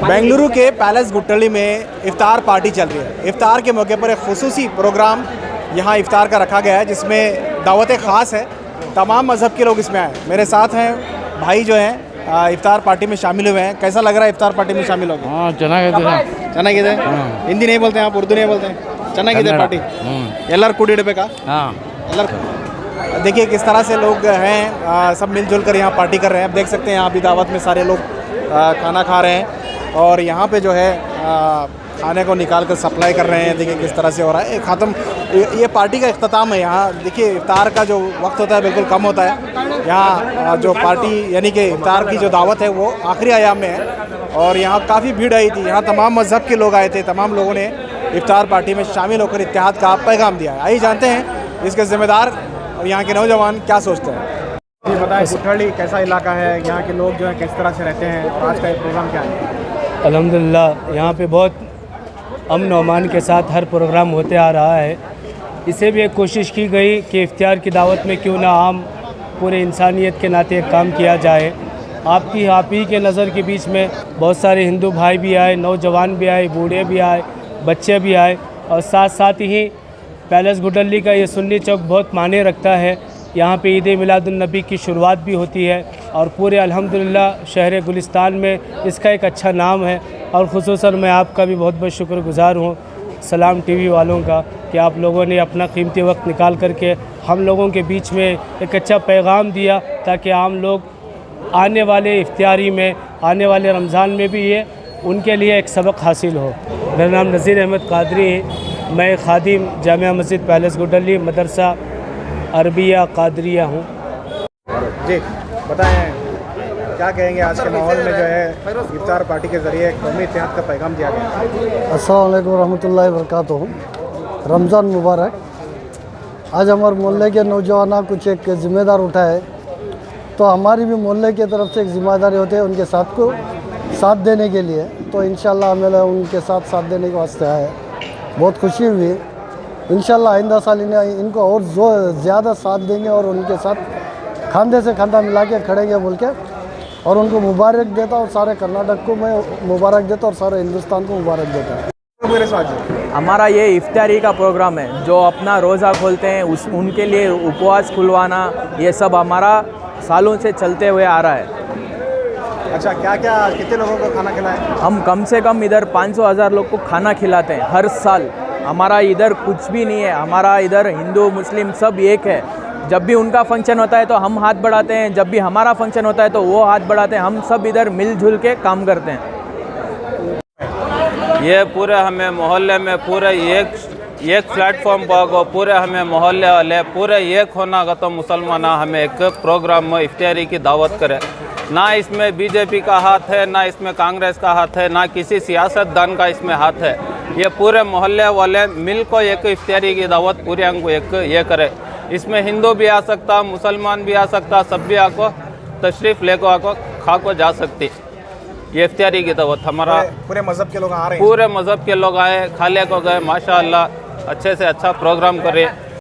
बेंगलुरु के पैलेस गुट्टली में इफ्तार पार्टी चल रही है। इफ्तार के मौके पर एक खुसूसी प्रोग्राम यहाँ इफ्तार का रखा गया है, जिसमें दावत ख़ास है। तमाम मज़हब के लोग इसमें आए। मेरे साथ हैं भाई जो हैं इफ्तार पार्टी में शामिल हुए हैं। कैसा लग रहा है इफ्तार पार्टी में शामिल हो गए? हाँ, ಚೆನ್ನಾಗಿದೆ। हिंदी नहीं बोलते हैं आप, उर्दू नहीं बोलते हैं? ಚೆನ್ನಾಗಿದೆ पार्टी ಎಲ್ಲರೂ ಕೂಡಿಡಬೇಕಾ? हाँ। देखिए किस तरह से लोग हैं, सब मिलजुल कर यहाँ पार्टी कर रहे हैं। आप देख सकते हैं यहाँ भी दावत में सारे लोग खाना खा रहे हैं और यहाँ पे जो है खाने को निकाल कर सप्लाई कर रहे हैं। देखिए किस तरह से हो रहा है ख़त्म। ये पार्टी का इख्तिताम है। यहाँ देखिए इफ्तार का जो वक्त होता है बिल्कुल कम होता है। यहाँ जो पार्टी यानी कि इफ्तार की जो दावत है वो आखिरी अयाम में है और यहाँ काफ़ी भीड़ आई थी। यहाँ तमाम मज़हब के लोग आए थे। तमाम लोगों ने इफ्तार पार्टी में शामिल होकर इत्तेहाद का पैगाम दिया है। आइए जानते हैं इसके ज़िम्मेदार और यहाँ के नौजवान क्या सोचते हैं। ये बताएं गुट्टली कैसा इलाका है, यहाँ के लोग जो है किस तरह से रहते हैं और आज का ये प्रोग्राम क्या है? अल्हम्दुलिल्लाह यहाँ पे बहुत अमन और अमान के साथ हर प्रोग्राम होते आ रहा है। इसे भी एक कोशिश की गई कि इफ्तियार की दावत में क्यों ना आम पूरे इंसानियत के नाते एक काम किया जाए। आप ही के नज़र के बीच में बहुत सारे हिंदू भाई भी आए, नौजवान भी आए, बूढ़े भी आए, बच्चे भी आए और साथ साथ ही पैलेस गुट्टली का ये सुन्नी चौक बहुत माने रखता है। यहाँ पे ईद मिलादुन्नबी की शुरुआत भी होती है और पूरे अल्हम्दुलिल्लाह शहर गुलिस्तान में इसका एक अच्छा नाम है। और ख़ुसूसन मैं आपका भी बहुत बहुत शुक्रगुज़ार हूँ सलाम टीवी वालों का कि आप लोगों ने अपना कीमती वक्त निकाल करके हम लोगों के बीच में एक अच्छा पैगाम दिया ताकि आम लोग आने वाले इफ्तियारी में, आने वाले रमज़ान में भी ये उनके लिए एक सबक हासिल हो। मेरा नाम नज़ीर अहमद कादरी है। मैं खादिम जामिया मस्जिद पैलेस गुट्टली मदरसा अरबिया कादरिया हूँ। जी बताएं क्या कहेंगे आज के माहौल में जो है इफ्तार पार्टी के ज़रिए कौमी इत्तेहाद का पैगाम दिया गया। अस्सलाम वालेकुम रहमतुल्लाहि व बरकातुहू। रमज़ान मुबारक। आज हमारे मोहल्ले के नौजवान कुछ एक ज़िम्मेदार उठाए तो हमारी भी मोहल्ले की तरफ से एक ज़िम्मेदारी होती है उनके साथ को साथ देने के लिए। तो इंशाल्लाह हमें उनके साथ देने के वास्ते आए, बहुत खुशी हुई। इंशाल्लाह आइंदा साल इनको और जो ज़्यादा साथ देंगे और उनके साथ खांधे से खांधा मिला के खड़ेंगे बोल के और उनको मुबारक देता और सारे कर्नाटक को मैं मुबारक देता और सारे हिंदुस्तान को मुबारक देता। हमारा ये इफ्तारी का प्रोग्राम है, जो अपना रोज़ा खोलते हैं उनके लिए उपवास खुलवाना, ये सब हमारा सालों से चलते हुए आ रहा है। अच्छा कितने लोगों को खाना खिलाएं? हम कम से कम इधर 500,000 लोग को खाना खिलाते हैं हर साल। हमारा इधर कुछ भी नहीं है, हमारा इधर हिंदू मुस्लिम सब एक है। जब भी उनका फंक्शन होता है तो हम हाथ बढ़ाते हैं, जब भी हमारा फंक्शन होता है तो वो हाथ बढ़ाते हैं। हम सब इधर मिलजुल के काम करते हैं। ये पूरे हमें मोहल्ले में पूरे एक प्लेटफॉर्म पर पूरे हमें मोहल्ले वाले पूरे एक होना का तो मुसलमान हमें एक प्रोग्राम में इफ्तारी की दावत करे। ना इसमें बीजेपी का हाथ है, ना इसमें कांग्रेस का हाथ है, ना किसी सियासतदान का इसमें हाथ है। ये पूरे मोहल्ले वाले मिल को एक इफ्तारी की दावत पूरे अंग एक ये करे। इसमें हिंदू भी आ सकता, मुसलमान भी आ सकता, सब भी आको तशरीफ़ लेको आको खा को जा सकती। ये इफ्तारी की दावत हमारा पूरे मज़हब के लोग आ रहे हैं। पूरे मज़हब के लोग आए, खाले को गए, माशाअल्लाह अच्छे से अच्छा प्रोग्राम करे।